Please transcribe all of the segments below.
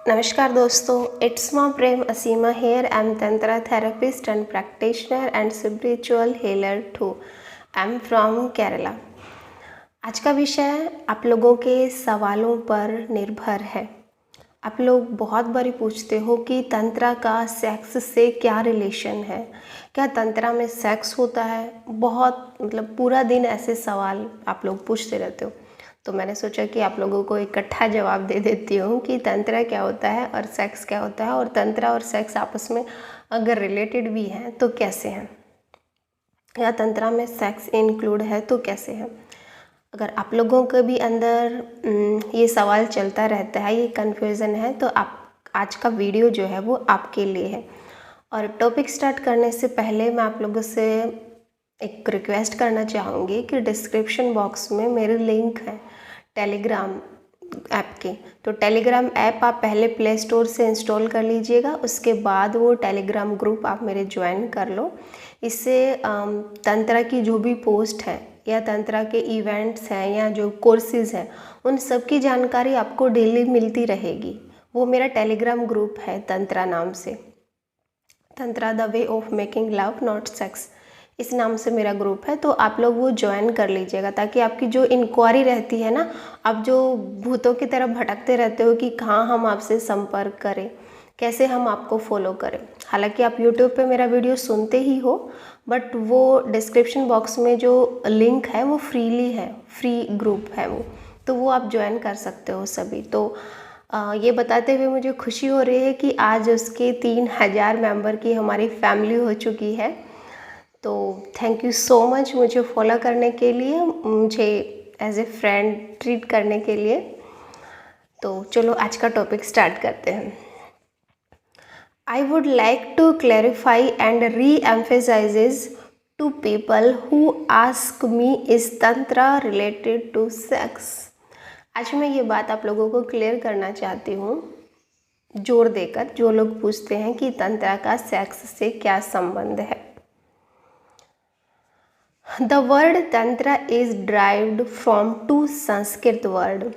नमस्कार दोस्तों, it's my Prem Asima here. I am tantra therapist and practitioner and spiritual healer too. I am from Kerala. आज का विषय आप लोगों के सवालों पर निर्भर है। आप लोग बहुत बारी पूछते हो कि तंत्रा का सेक्स से क्या रिलेशन है, क्या तंत्रा में सेक्स होता है। बहुत पूरा दिन ऐसे सवाल आप लोग पूछते रहते हो, तो मैंने सोचा कि आप लोगों को इकट्ठा जवाब दे देती हूँ कि तंत्रा क्या होता है और सेक्स क्या होता है, और तंत्रा और सेक्स आपस में अगर रिलेटेड भी हैं तो कैसे हैं, या तंत्रा में सेक्स इंक्लूड है तो कैसे हैं। अगर आप लोगों के भी अंदर ये सवाल चलता रहता है, ये कन्फ्यूज़न है, तो आप आज का वीडियो जो है वो आपके लिए है। और टॉपिक स्टार्ट करने से पहले मैं आप लोगों से एक रिक्वेस्ट करना चाहूँगी कि डिस्क्रिप्शन बॉक्स में मेरे लिंक है टेलीग्राम ऐप के। तो टेलीग्राम ऐप आप पहले प्ले स्टोर से इंस्टॉल कर लीजिएगा, उसके बाद वो टेलीग्राम ग्रुप आप मेरे ज्वाइन कर लो। इससे तंत्रा की जो भी पोस्ट है या तंत्रा के इवेंट्स हैं या जो कोर्सेज़ हैं, उन सब की जानकारी आपको डेली मिलती रहेगी। वो मेरा टेलीग्राम ग्रुप है तंत्रा नाम से, tantra the way of making love not sex, इस नाम से मेरा ग्रुप है। तो आप लोग वो ज्वाइन कर लीजिएगा, ताकि आपकी जो इंक्वायरी रहती है ना, आप जो भूतों की तरफ भटकते रहते हो कि कहाँ हम आपसे संपर्क करें, कैसे हम आपको फॉलो करें। हालांकि आप यूट्यूब पे मेरा वीडियो सुनते ही हो, बट वो डिस्क्रिप्शन बॉक्स में जो लिंक है वो फ्रीली है, फ्री ग्रुप है वो, तो वो आप ज्वाइन कर सकते हो सभी। तो ये बताते हुए मुझे खुशी हो रही है कि आज उसके 3000 मेंबर की हमारी फैमिली हो चुकी है। तो थैंक यू सो मच मुझे फॉलो करने के लिए, मुझे एज ए फ्रेंड ट्रीट करने के लिए। तो चलो आज का टॉपिक स्टार्ट करते हैं। I would like to clarify and reemphasizes to people who ask me is tantra related to sex. आज मैं ये बात आप लोगों को क्लियर करना चाहती हूँ, जोर देकर, जो लोग पूछते हैं कि तंत्रा का सेक्स से क्या संबंध है। The word tantra is derived from two Sanskrit words,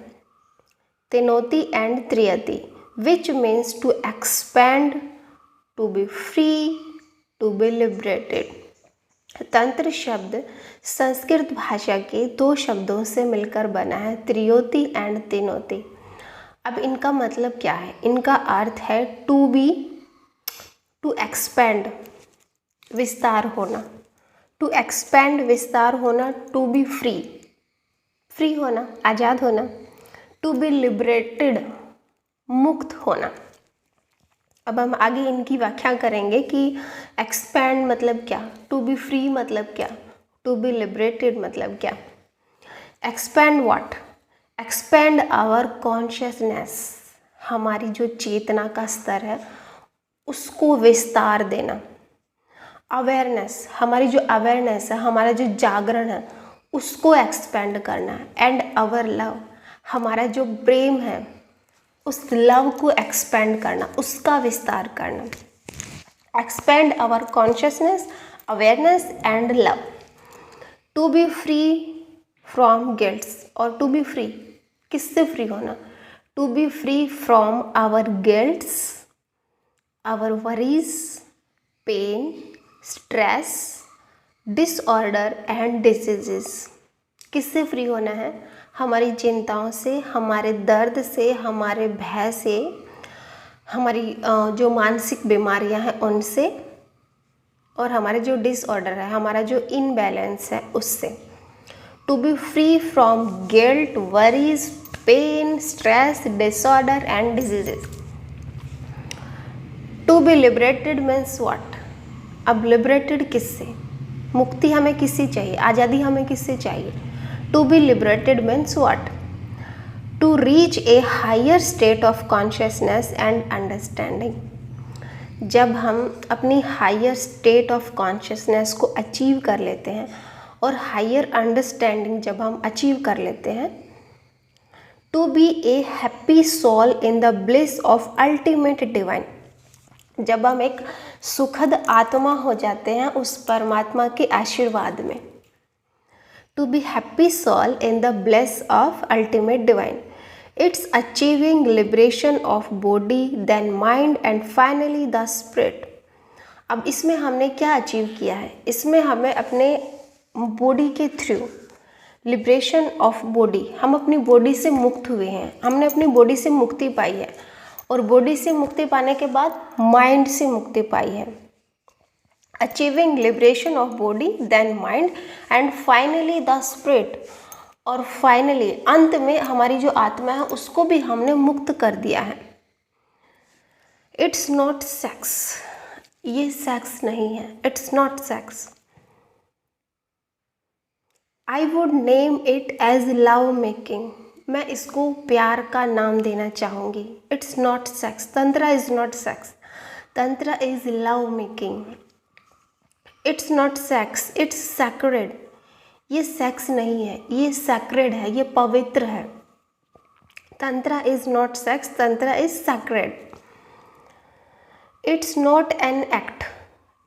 tenoti and triyati, which means to expand, to be free, to be liberated. तंत्र शब्द संस्कृत भाषा के दो शब्दों से मिलकर बना है, त्रियोति एंड तेनोति। अब इनका मतलब क्या है? इनका अर्थ है टू बी, टू एक्सपेंड, विस्तार होना, टू एक्सपेंड, विस्तार होना, टू बी फ्री, फ्री होना, आज़ाद होना, टू बी लिबरेटेड, मुक्त होना। अब हम आगे इनकी व्याख्या करेंगे कि एक्सपेंड मतलब क्या, टू बी फ्री मतलब क्या, टू बी लिबरेटेड मतलब क्या। Expand what? Expand our consciousness, हमारी जो चेतना का स्तर है उसको विस्तार देना। अवेयरनेस, हमारी जो अवेयरनेस है, हमारा जो जागरण है उसको एक्सपेंड करना। एंड आवर लव, हमारा जो प्रेम है उस लव को एक्सपेंड करना, उसका विस्तार करना। Expand our consciousness, awareness and love. To be free from guilts, और टू बी फ्री, किससे फ्री होना? To be free from our guilts, our worries, pain, stress, disorder and diseases. किससे फ्री होना है? हमारी चिंताओं से, हमारे दर्द से, हमारे भय से, हमारी जो मानसिक बीमारियां हैं उनसे, और हमारे जो डिसऑर्डर है, हमारा जो इनबैलेंस है उससे। To be free from guilt, worries, pain, stress, disorder and diseases. To be liberated means what? अब लिबरेटेड किससे? मुक्ति हमें किससे चाहिए, आज़ादी हमें किससे चाहिए? To be liberated means what? To reach a higher state of consciousness and understanding. जब हम अपनी हायर स्टेट ऑफ कॉन्शियसनेस को अचीव कर लेते हैं और हायर अंडरस्टैंडिंग जब हम अचीव कर लेते हैं, to be a happy soul in the bliss of ultimate divine, जब हम एक सुखद आत्मा हो जाते हैं उस परमात्मा के आशीर्वाद में। To be happy soul in the bless of ultimate divine, it's achieving liberation of body then mind and finally the spirit. अब इसमें हमने क्या अचीव किया है? इसमें हमें अपने बॉडी के थ्रू लिबरेशन ऑफ बॉडी, हम अपनी बॉडी से मुक्त हुए हैं, हमने अपनी बॉडी से मुक्ति पाई है, और बॉडी से मुक्ति पाने के बाद माइंड से मुक्ति पाई है। Achieving liberation of body then mind and finally the spirit, और फाइनली अंत में हमारी जो आत्मा है उसको भी हमने मुक्त कर दिया है। इट्स नॉट सेक्स, ये सेक्स नहीं है, it's not sex. I would name it as love making, मैं इसको प्यार का नाम देना चाहूँगी। It's not sex, tantra is not sex, tantra is love making. It's not sex, it's sacred, ये सेक्स नहीं है, ये सैक्रेड है, ये पवित्र है। Tantra is not sex, tantra is sacred. It's not an act,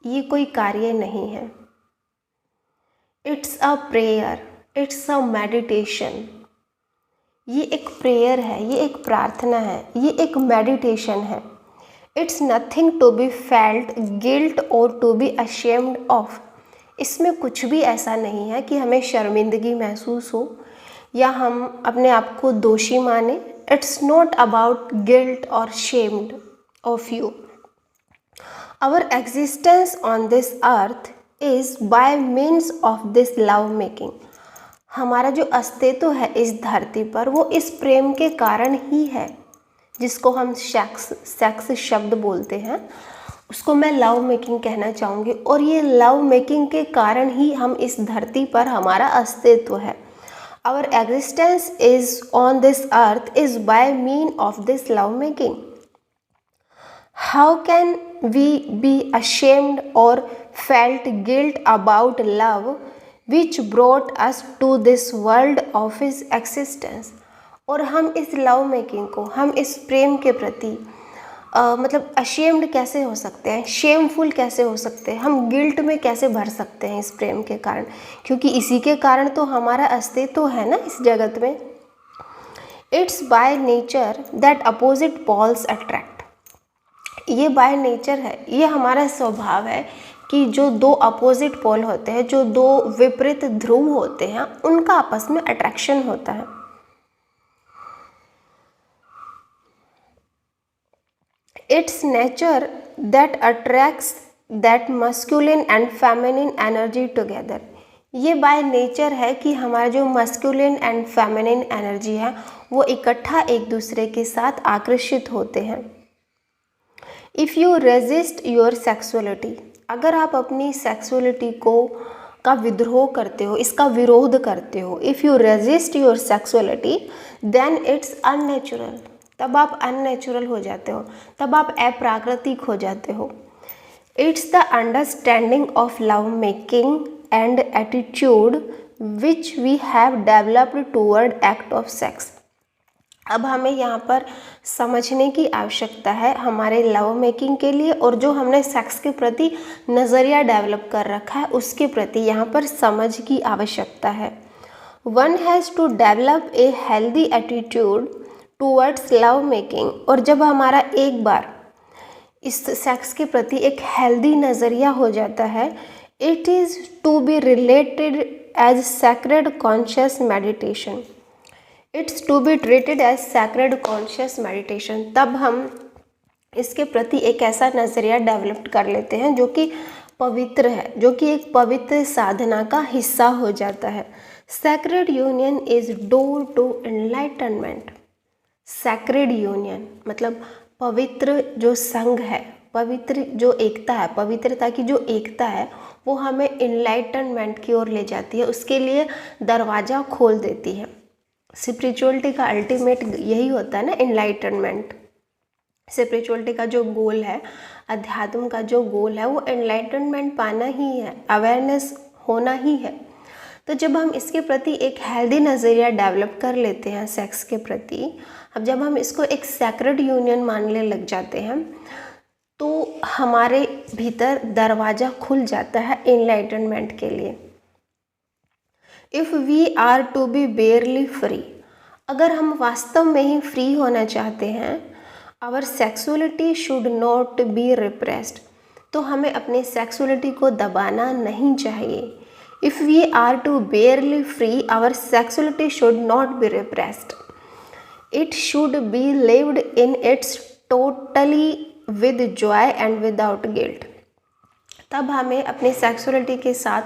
ये कोई कार्य नहीं है। It's a prayer, it's a meditation, ये एक प्रेयर है, ये एक प्रार्थना है, ये एक मेडिटेशन है। It's nothing to be felt guilt और टू बी अशेम्ड ऑफ, इसमें कुछ भी ऐसा नहीं है कि हमें शर्मिंदगी महसूस हो या हम अपने आप को दोषी माने। इट्स नॉट अबाउट गिल्ट और shamed of you. Our existence on this earth is by means of this love making, हमारा जो अस्तित्व है इस धरती पर वो इस प्रेम के कारण ही है, जिसको हम सेक्स शब्द बोलते हैं, उसको मैं लव मेकिंग कहना चाहूँगी। और ये लव मेकिंग के कारण ही हम इस धरती पर हमारा अस्तित्व है। Our existence is on this earth is by mean of this love making. How can we be ashamed or felt guilt about love which brought us to this world of his existence. और हम इस love making को, हम इस प्रेम के प्रति मतलब ashamed कैसे हो सकते हैं, शेमफुल कैसे हो सकते हैं, हम गिल्ट में कैसे भर सकते हैं इस प्रेम के कारण, क्योंकि इसी के कारण तो हमारा अस्तित्व है ना इस जगत में। It's by nature that opposite poles attract, ये बाय नेचर है, ये हमारा स्वभाव है कि जो दो अपोजिट पोल होते हैं, जो दो विपरीत ध्रुव होते हैं, उनका आपस में अट्रैक्शन होता है। It's nature that attracts that masculine and feminine energy together, ये बाय नेचर है कि हमारा जो मस्कुलिन एंड फेमिनिन एनर्जी है वो इकट्ठा एक दूसरे के साथ आकर्षित होते हैं। If you resist your sexuality, अगर आप अपनी सेक्सुअलिटी का विद्रोह करते हो, इसका विरोध करते हो, if you resist your sexuality then it's unnatural, तब आप अननेचुरल हो जाते हो, तब आप अप्राकृतिक हो जाते हो। It's the understanding of love making and attitude which we have developed toward act of sex. अब हमें यहाँ पर समझने की आवश्यकता है हमारे लव मेकिंग के लिए, और जो हमने सेक्स के प्रति नज़रिया डेवलप कर रखा है उसके प्रति यहाँ पर समझ की आवश्यकता है। One has to develop a healthy attitude towards love making, और जब हमारा एक बार इस सेक्स के प्रति एक हेल्दी नज़रिया हो जाता है, it is to be related as sacred conscious meditation, it's to be treated as sacred conscious meditation, तब हम इसके प्रति एक ऐसा नज़रिया डेवलप कर लेते हैं जो कि पवित्र है, जो कि एक पवित्र साधना का हिस्सा हो जाता है। Sacred union is door to enlightenment, sacred union मतलब पवित्र जो संघ है, पवित्र जो एकता है, पवित्रता की जो एकता है वो हमें एनलाइटनमेंट की ओर ले जाती है, उसके लिए दरवाज़ा खोल देती है। स्पिरिचुअलिटी का अल्टीमेट यही होता है ना, एनलाइटनमेंट। स्पिरिचुअलिटी का जो गोल है, अध्यात्म का जो गोल है वो एनलाइटनमेंट पाना ही है, अवेयरनेस होना ही है। तो जब हम इसके प्रति एक हेल्दी नज़रिया डेवलप कर लेते हैं सेक्स के प्रति, अब जब हम इसको एक सैक्रेड यूनियन मानने लग जाते हैं तो हमारे भीतर दरवाज़ा खुल जाता है एनलाइटनमेंट के लिए। If we are to be barely free, अगर हम वास्तव में ही फ्री होना चाहते हैं, our sexuality should not be repressed, तो हमें अपनी सेक्सुअलिटी को दबाना नहीं चाहिए। If we are to barely free, our sexuality should not be repressed, it should be lived in its totally with joy and without guilt. तब हमें अपनी सेक्सुअलिटी के साथ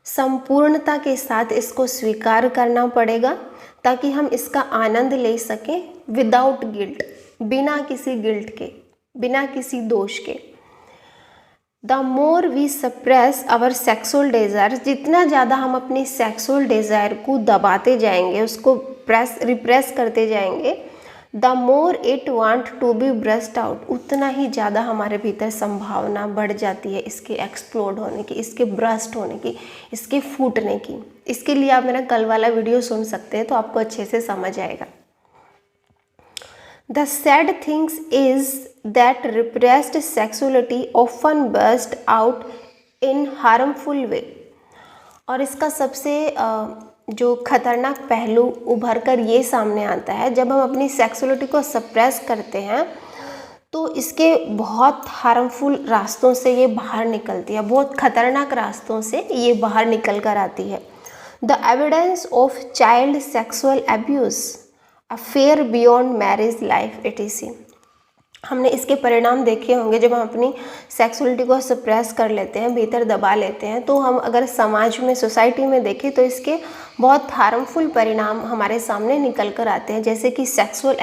संपूर्णता के साथ इसको स्वीकार करना पड़ेगा, ताकि हम इसका आनंद ले सकें विदाउट गिल्ट, बिना किसी गिल्ट के, बिना किसी दोष के। The more we suppress our sexual desire, जितना ज़्यादा हम अपनी सेक्सुअल डिज़ायर को दबाते जाएंगे, उसको रिप्रेस करते जाएंगे, the more it want to be burst out, उतना ही ज़्यादा हमारे भीतर संभावना बढ़ जाती है इसके एक्सप्लोड होने की, इसके ब्रस्ट होने की, इसके फूटने की। इसके लिए आप मेरा कल वाला वीडियो सुन सकते हैं, तो आपको अच्छे से समझ आएगा। The sad thing is that repressed sexuality often bursts out in harmful way। और इसका सबसे जो खतरनाक पहलू उभर कर ये सामने आता है, जब हम अपनी सेक्सुअलिटी को सप्रेस करते हैं तो इसके बहुत हार्मफुल रास्तों से ये बाहर निकलती है, बहुत खतरनाक रास्तों से ये बाहर निकल कर आती है। The evidence of child sexual abuse, affair beyond marriage life, etc। हमने इसके परिणाम देखे होंगे। जब हम अपनी सेक्सुअलिटी को सप्रेस कर लेते हैं, भीतर दबा लेते हैं, तो हम अगर समाज में, सोसाइटी में देखें तो इसके बहुत हार्मफुल परिणाम हमारे सामने निकल कर आते हैं, जैसे कि सेक्सुअल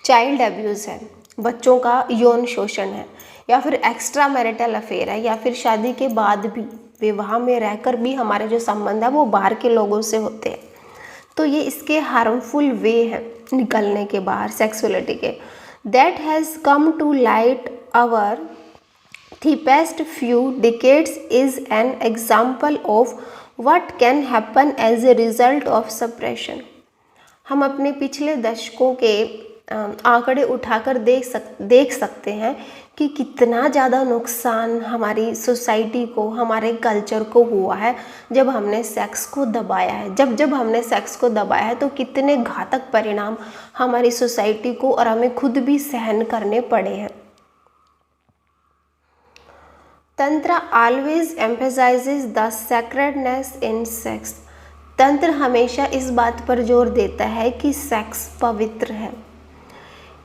चाइल्ड अब्यूज़ है, बच्चों का यौन शोषण है, या फिर एक्स्ट्रा मैरिटल अफेयर है, या फिर शादी के बाद भी, विवाह में रहकर भी हमारे जो संबंध है वो बाहर के लोगों से होते हैं। तो ये इसके हार्मफुल वे हैं निकलने के बाहर सेक्सुअलिटी के। That has come to light our the past few decades is an example of what can happen as a result of suppression। हम अपने पिछले दशकों के आंकड़े उठाकर देख सकते हैं कि कितना ज़्यादा नुकसान हमारी सोसाइटी को, हमारे कल्चर को हुआ है जब हमने सेक्स को दबाया है। जब हमने सेक्स को दबाया है तो कितने घातक परिणाम हमारी सोसाइटी को और हमें खुद भी सहन करने पड़े हैं। तंत्र always emphasises the सैक्रेडनेस in sex. तंत्र हमेशा इस बात पर जोर देता है कि सेक्स पवित्र है।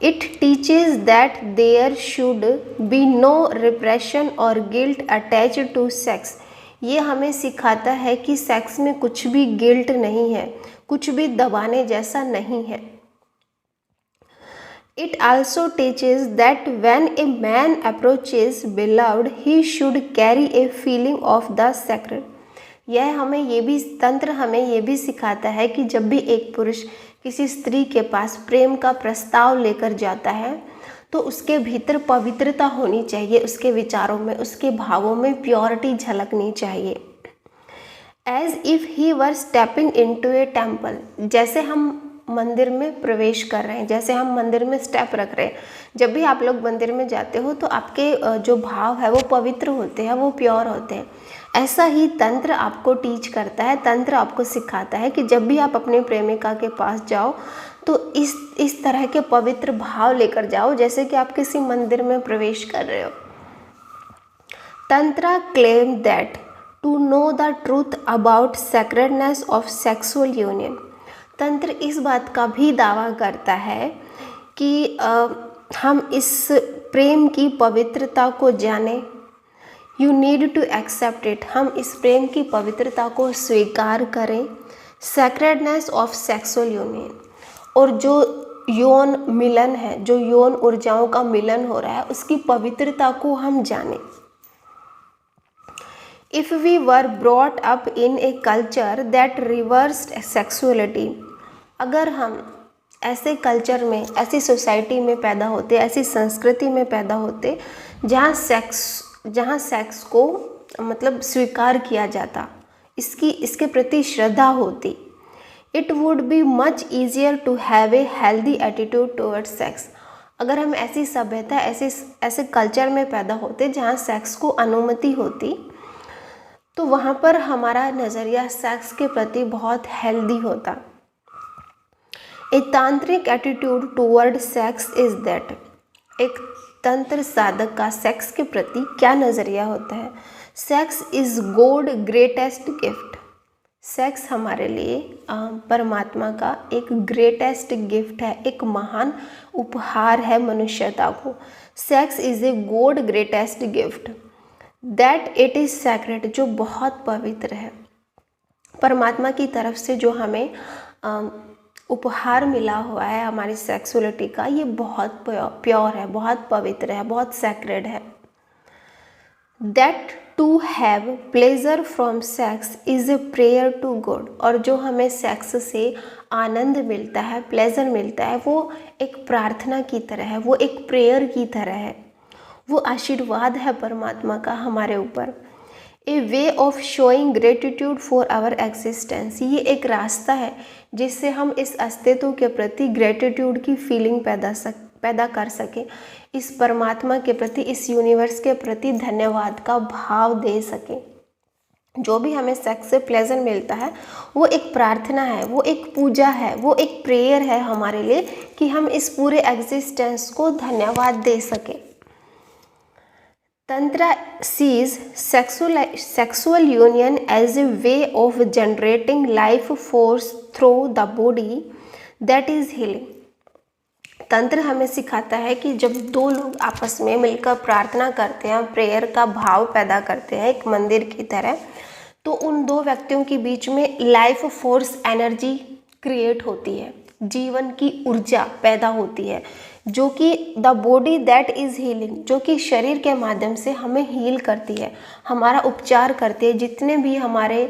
It teaches that there should be no repression और गिल्ट अटैच्ड टू सेक्स। ये हमें सिखाता है कि सेक्स में कुछ भी गिल्ट नहीं है, कुछ भी दबाने जैसा नहीं है। It also teaches that when a man approaches beloved, he should carry a feeling of the sacred। तंत्र हमें ये भी सिखाता है कि जब भी एक पुरुष किसी स्त्री के पास प्रेम का प्रस्ताव लेकर जाता है तो उसके भीतर पवित्रता होनी चाहिए, उसके विचारों में, उसके भावों में प्योरिटी झलकनी चाहिए। As if he were stepping into a temple, जैसे हम मंदिर में प्रवेश कर रहे हैं, जैसे हम मंदिर में स्टेप रख रहे हैं। जब भी आप लोग मंदिर में जाते हो तो आपके जो भाव है वो पवित्र होते हैं, वो प्योर होते हैं। ऐसा ही तंत्र आपको टीच करता है, तंत्र आपको सिखाता है कि जब भी आप अपने प्रेमिका के पास जाओ तो इस तरह के पवित्र भाव लेकर जाओ जैसे कि आप किसी मंदिर में प्रवेश कर रहे हो। Tantra claim that to know the truth about sacredness of sexual union. Tantra इस बात का भी दावा करता है कि हम इस प्रेम की पवित्रता को जानें। You need to accept it, हम इस प्रेम की पवित्रता को स्वीकार करें। सैक्रेडनेस ऑफ सेक्सुअल यूनियन, और जो यौन मिलन है, जो यौन ऊर्जाओं का मिलन हो रहा है, उसकी पवित्रता को हम जानें। If we were brought up in a culture that reversed sexuality, अगर हम ऐसे कल्चर में, ऐसी सोसाइटी में पैदा होते, ऐसी संस्कृति में पैदा होते जहाँ सेक्स को मतलब स्वीकार किया जाता, इसके प्रति श्रद्धा होती, it would be much easier to have a healthy attitude towards sex. अगर हम ऐसी सभ्यता, ऐसे कल्चर में पैदा होते जहाँ सेक्स को अनुमति होती, तो वहाँ पर हमारा नज़रिया सेक्स के प्रति बहुत हेल्दी होता। ए तांत्रिक attitude toward sex is that, एक तंत्र साधक का सेक्स के प्रति क्या नज़रिया होता है। Sex is God greatest gift, sex हमारे लिए परमात्मा का एक ग्रेटेस्ट गिफ्ट है, एक महान उपहार है मनुष्यता को। Sex is a god greatest gift that it is sacred, जो बहुत पवित्र है। परमात्मा की तरफ से जो हमें उपहार मिला हुआ है हमारी सेक्सुअलिटी का, ये बहुत प्योर है, बहुत पवित्र है, बहुत सैक्रेड है। That to have pleasure from sex is a prayer to God, और जो हमें सेक्स से आनंद मिलता है, प्लेजर मिलता है, वो एक प्रार्थना की तरह है, वो एक प्रेयर की तरह है, वो आशीर्वाद है परमात्मा का हमारे ऊपर। A way of showing gratitude for our existence, ये एक रास्ता है जिससे हम इस अस्तित्व के प्रति ग्रेटिट्यूड की फीलिंग पैदा कर सकें, इस परमात्मा के प्रति, इस यूनिवर्स के प्रति धन्यवाद का भाव दे सकें। जो भी हमें सेक्स से प्लेजर मिलता है वो एक प्रार्थना है, वो एक पूजा है, वो एक प्रेयर है हमारे लिए कि हम इस पूरे एग्जिस्टेंस को धन्यवाद दे सकें। Tantra sees sexual union as a way of generating life force through the body that is healing. तंत्र हमें सिखाता है कि जब दो लोग आपस में मिलकर प्रार्थना करते हैं, प्रेयर का भाव पैदा करते हैं एक मंदिर की तरह, तो उन दो व्यक्तियों के बीच में लाइफ फोर्स एनर्जी क्रिएट होती है, जीवन की ऊर्जा पैदा होती है, जो कि the body that is healing, जो कि शरीर के माध्यम से हमें हील करती है, हमारा उपचार करती है। जितने भी हमारे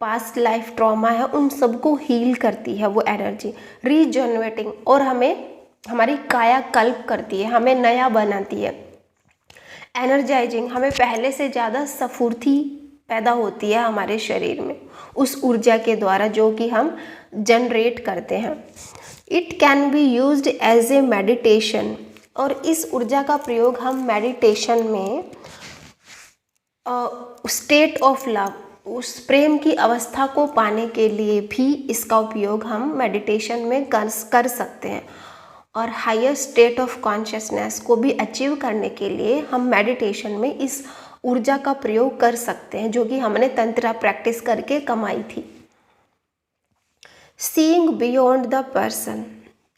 पास्ट लाइफ ट्रॉमा है उन सबको हील करती है वो एनर्जी, रीजनरेटिंग, और हमें हमारी काया कल्प करती है, हमें नया बनाती है। एनर्जाइजिंग, हमें पहले से ज़्यादा स्फूर्ति पैदा होती है हमारे शरीर में उस ऊर्जा के द्वारा जो कि हम जनरेट करते हैं। It can be used as a meditation, और इस ऊर्जा का प्रयोग हम मेडिटेशन में स्टेट ऑफ लव, उस प्रेम की अवस्था को पाने के लिए भी इसका उपयोग हम मेडिटेशन में कर सकते हैं। और हायर स्टेट ऑफ कॉन्शियसनेस को भी अचीव करने के लिए हम मेडिटेशन में इस ऊर्जा का प्रयोग कर सकते हैं, जो कि हमने तंत्र प्रैक्टिस करके कमाई थी। सीइंग बियॉन्ड द पर्सन,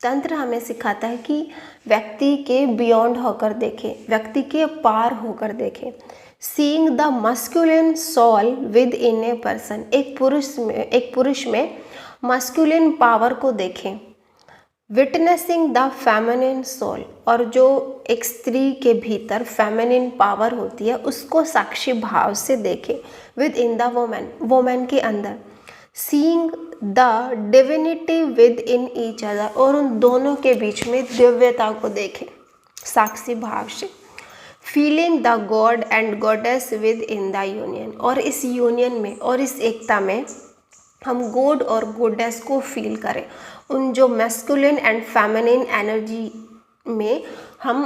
तंत्र हमें सिखाता है कि व्यक्ति के बियॉन्ड होकर देखें, व्यक्ति के पार होकर देखें। Seeing the masculine soul within a person, एक पुरुष में मस्कुलिन पावर को देखें। विटनेसिंग द फेमिनिन सोल, और जो एक स्त्री के भीतर फेमिनिन पावर होती है उसको साक्षी भाव से देखें। विद इन द वोमेन के अंदर। Seeing the divinity with in each other, और उन दोनों के बीच में दिव्यता को देखें साक्षी भाव से। Feeling the God and goddess with in the union, और इस यूनियन में और इस एकता में हम गॉड और गॉडेस को फील करें। उन जो मैस्कुलिन एंड फेमिनिन एनर्जी में हम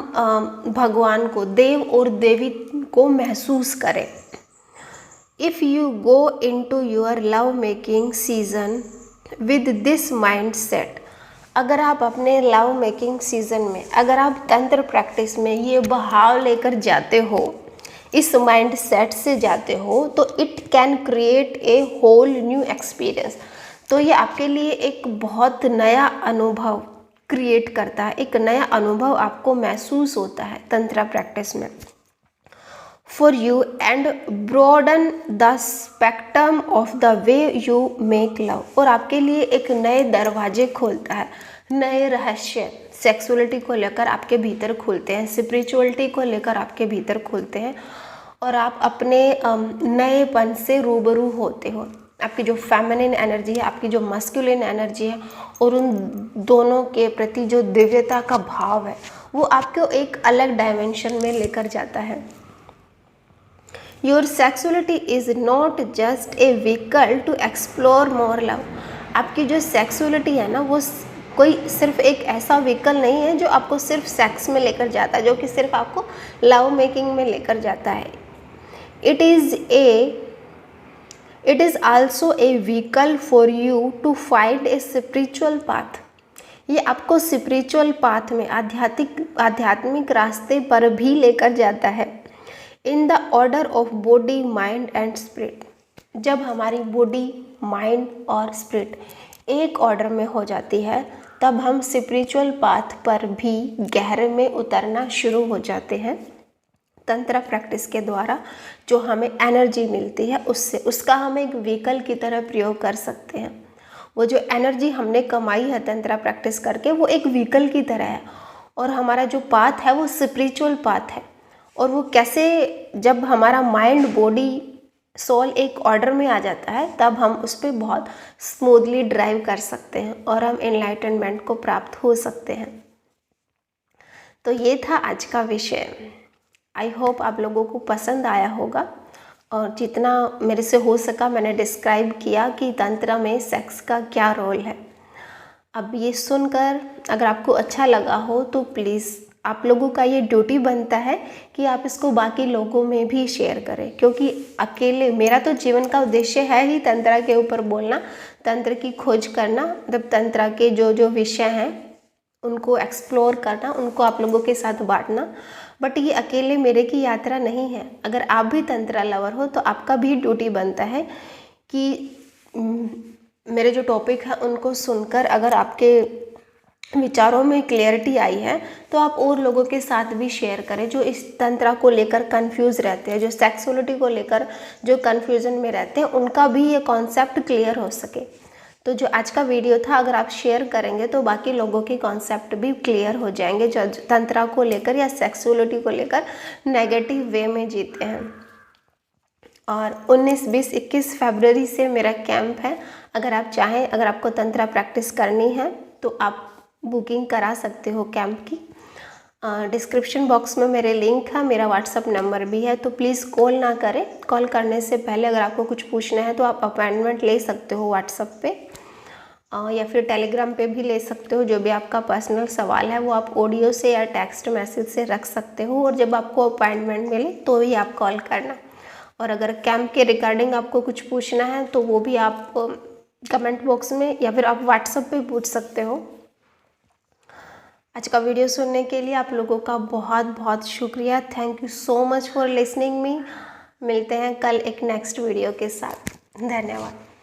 भगवान को, देव और देवी को महसूस करें। If you go into your love making season with this mind set, अगर आप अपने लव मेकिंग सीजन में, अगर आप तंत्र प्रैक्टिस में ये भाव लेकर जाते हो, इस माइंड सेट से जाते हो, तो it can create a whole new experience, तो ये आपके लिए एक बहुत नया अनुभव क्रिएट करता है, एक नया अनुभव आपको महसूस होता है तंत्र प्रैक्टिस में। For you and broaden the spectrum of the way you make love, और आपके लिए एक नए दरवाजे खोलता है, नए रहस्य सेक्सुअलिटी को लेकर आपके भीतर खुलते हैं, स्पिरिचुअलिटी को लेकर आपके भीतर खुलते हैं, और आप अपने नएपन से रूबरू होते हो। आपकी जो फेमिनिन एनर्जी है, आपकी जो मस्कुलिन एनर्जी है, और उन दोनों के प्रति जो दिव्यता का भाव है, वो आपको एक अलग डायमेंशन में लेकर जाता है। Your sexuality is not just a vehicle to explore more love, आपकी जो सेक्सुअलिटी है ना, वो कोई सिर्फ एक ऐसा व्हीकल नहीं है जो आपको सिर्फ सेक्स में लेकर जाता है, जो कि सिर्फ आपको लव मेकिंग में लेकर जाता है। It is also a vehicle for you to find a spiritual path, ये आपको स्पिरिचुअल पाथ में आध्यात्मिक रास्ते पर भी लेकर जाता है। In the order of body, mind and spirit. जब हमारी बॉडी, माइंड और स्पिरिट एक ऑर्डर में हो जाती है तब हम स्पिरिचुअल पाथ पर भी गहरे में उतरना शुरू हो जाते हैं। तंत्र प्रैक्टिस के द्वारा जो हमें एनर्जी मिलती है उसका हम एक व्हीकल की तरह प्रयोग कर सकते हैं। वो जो एनर्जी हमने कमाई है तंत्र प्रैक्टिस करके, वो एक व्हीकल की तरह है। और हमारा जो पाथ है वो स्पिरिचुअल पाथ है। और वो कैसे, जब हमारा माइंड, बॉडी, सोल एक ऑर्डर में आ जाता है तब हम उस पर बहुत स्मूथली ड्राइव कर सकते हैं और हम एनलाइटनमेंट को प्राप्त हो सकते हैं। तो ये था आज का विषय। आई होप आप लोगों को पसंद आया होगा और जितना मेरे से हो सका मैंने डिस्क्राइब किया कि तंत्र में सेक्स का क्या रोल है। अब ये सुनकर अगर आपको अच्छा लगा हो तो प्लीज़ आप लोगों का ये ड्यूटी बनता है कि आप इसको बाकी लोगों में भी शेयर करें, क्योंकि अकेले, मेरा तो जीवन का उद्देश्य है ही तंत्र के ऊपर बोलना, तंत्र की खोज करना, मतलब तंत्र के जो विषय हैं उनको एक्सप्लोर करना, उनको आप लोगों के साथ बांटना। बट ये अकेले मेरे की यात्रा नहीं है। अगर आप भी तंत्र लवर हो तो आपका भी ड्यूटी बनता है कि मेरे जो टॉपिक है उनको सुनकर अगर आपके विचारों में क्लियरिटी आई है तो आप और लोगों के साथ भी शेयर करें जो इस तंत्र को लेकर कंफ्यूज रहते हैं, जो सेक्सुअलिटी को लेकर जो कंफ्यूजन में रहते हैं, उनका भी ये कॉन्सेप्ट क्लियर हो सके। तो जो आज का वीडियो था अगर आप शेयर करेंगे तो बाकी लोगों के कॉन्सेप्ट भी क्लियर हो जाएंगे जो तंत्र को लेकर या सेक्सुअलिटी को लेकर नेगेटिव वे में जीते हैं। और 19, 20, 21 फरवरी से मेरा कैंप है। अगर आप चाहें, अगर आपको तंत्र प्रैक्टिस करनी है तो आप बुकिंग करा सकते हो कैंप की। डिस्क्रिप्शन बॉक्स में मेरे लिंक है, मेरा व्हाट्सअप नंबर भी है, तो प्लीज़ कॉल ना करें। कॉल करने से पहले अगर आपको कुछ पूछना है तो आप अपॉइंटमेंट ले सकते हो व्हाट्सअप पे या फिर टेलीग्राम पे भी ले सकते हो। जो भी आपका पर्सनल सवाल है वो आप ऑडियो से या टेक्स्ट मैसेज से रख सकते हो और जब आपको अपॉइंटमेंट मिले तो ही आप कॉल करना। और अगर कैंप के रिगार्डिंग आपको कुछ पूछना है तो वो भी आप कमेंट बॉक्स में या फिर आप व्हाट्सएप पे पूछ सकते हो। आज का वीडियो सुनने के लिए आप लोगों का बहुत बहुत शुक्रिया। Thank you so much for listening me. मिलते हैं कल एक नेक्स्ट वीडियो के साथ। धन्यवाद।